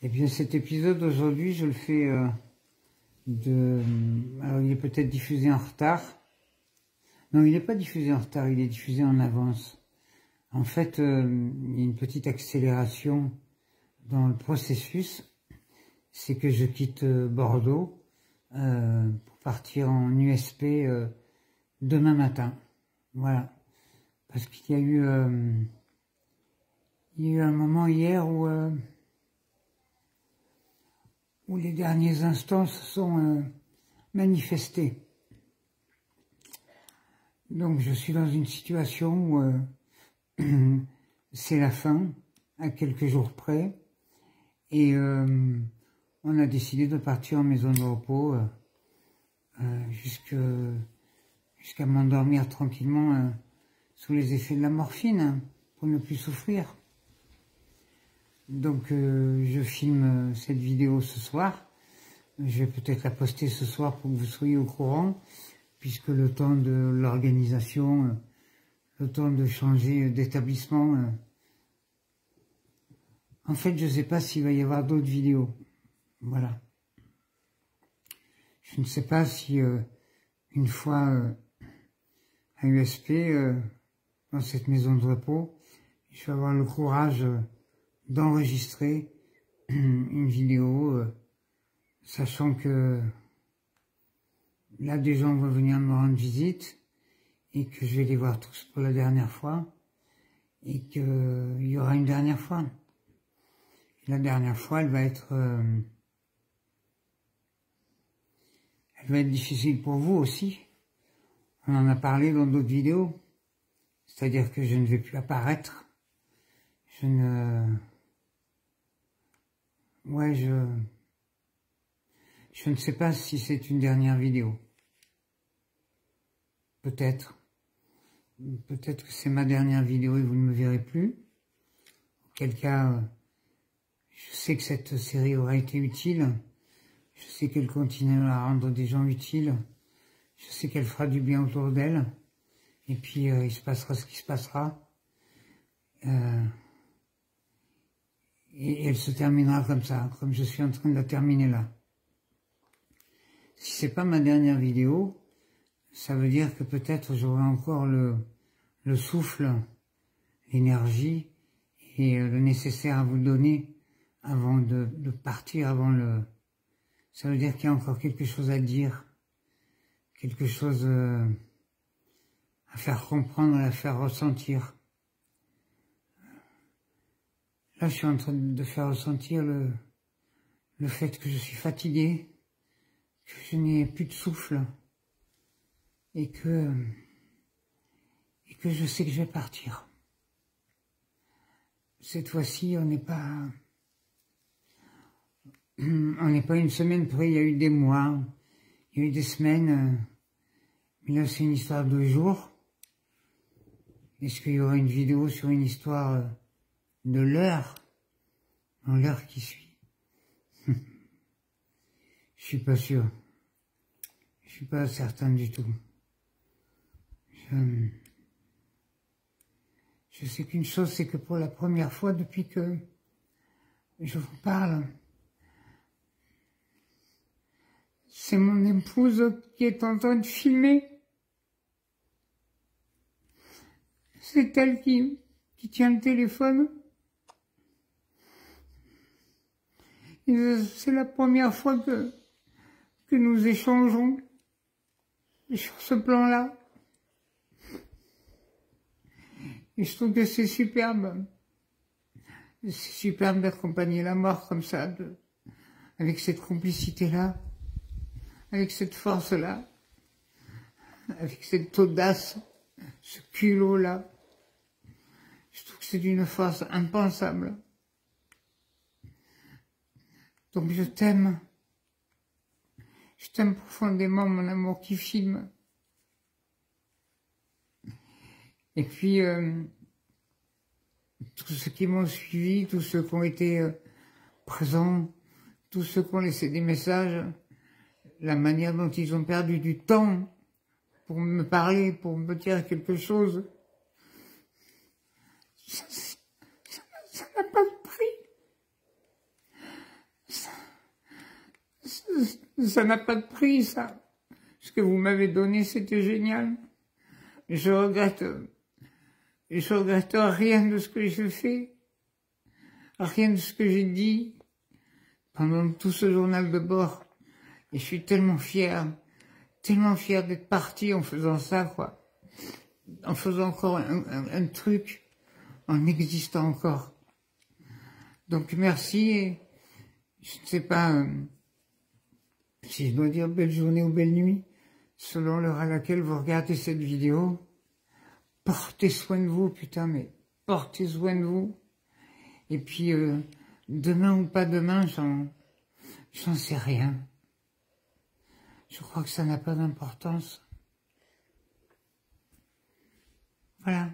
Eh bien, cet épisode aujourd'hui, je le fais alors, il est peut-être diffusé en retard. Non, il n'est pas diffusé en retard, il est diffusé en avance. En fait, il y a une petite accélération dans le processus. C'est que je quitte Bordeaux pour partir en USP demain matin. Voilà. Parce qu'il y a eu un moment hier où les derniers instants se sont manifestés. Donc je suis dans une situation où c'est la fin, à quelques jours près, et on a décidé de partir en maison de repos jusqu'à m'endormir tranquillement sous les effets de la morphine, pour ne plus souffrir. Donc je filme cette vidéo ce soir. Je vais peut-être la poster ce soir pour que vous soyez au courant, puisque le temps de l'organisation, le temps de changer d'établissement, en fait je ne sais pas s'il va y avoir d'autres vidéos. Voilà. Je ne sais pas si une fois à USP, dans cette maison de repos, je vais avoir le courage d'enregistrer une vidéo, sachant que là des gens vont venir me rendre visite et que je vais les voir tous pour la dernière fois et qu'il y aura une dernière fois. Et la dernière fois, elle va être difficile pour vous aussi. On en a parlé dans d'autres vidéos, c'est-à-dire que je ne vais plus apparaître. Je ne sais pas si c'est une dernière vidéo. Peut-être. Peut-être que c'est ma dernière vidéo et vous ne me verrez plus. Auquel cas, je sais que cette série aura été utile. Je sais qu'elle continuera à rendre des gens utiles. Je sais qu'elle fera du bien autour d'elle. Et puis, il se passera ce qui se passera. Et elle se terminera comme ça, comme je suis en train de la terminer là. Si c'est pas ma dernière vidéo, ça veut dire que peut-être j'aurai encore le souffle, l'énergie et le nécessaire à vous donner avant de partir, ça veut dire qu'il y a encore quelque chose à dire, quelque chose à faire comprendre, à faire ressentir. Là, je suis en train de faire ressentir le fait que je suis fatigué, que je n'ai plus de souffle, et que je sais que je vais partir. Cette fois-ci, on n'est pas une semaine près, il y a eu des mois, il y a eu des semaines, mais là c'est une histoire de jours. Est-ce qu'il y aura une vidéo sur une histoire de l'heure, dans l'heure qui suit? Je suis pas sûr. Je suis pas certain du tout. Je sais qu'une chose, c'est que pour la première fois depuis que je vous parle, c'est mon épouse qui est en train de filmer. C'est elle qui tient le téléphone. C'est la première fois que nous échangeons sur ce plan-là. Et je trouve que c'est superbe. C'est superbe d'accompagner la mort comme ça, avec cette complicité-là, avec cette force-là, avec cette audace, ce culot-là. Je trouve que c'est d'une force impensable. Donc je t'aime. Je t'aime profondément, mon amour qui filme. Et puis, tous ceux qui m'ont suivi, tous ceux qui ont été présents, tous ceux qui ont laissé des messages, la manière dont ils ont perdu du temps pour me parler, pour me dire quelque chose, ça n'a pas de prix. Ça n'a pas de prix, ça. Ce que vous m'avez donné, c'était génial. Je regrette rien de ce que j'ai fait, rien de ce que j'ai dit pendant tout ce journal de bord. Et je suis tellement fier d'être parti en faisant ça, quoi. En faisant encore un truc, en existant encore. Donc merci, et je ne sais pas si je dois dire belle journée ou belle nuit, selon l'heure à laquelle vous regardez cette vidéo. Portez soin de vous, putain, mais portez soin de vous. Et puis, demain ou pas demain, j'en sais rien. Je crois que ça n'a pas d'importance. Voilà.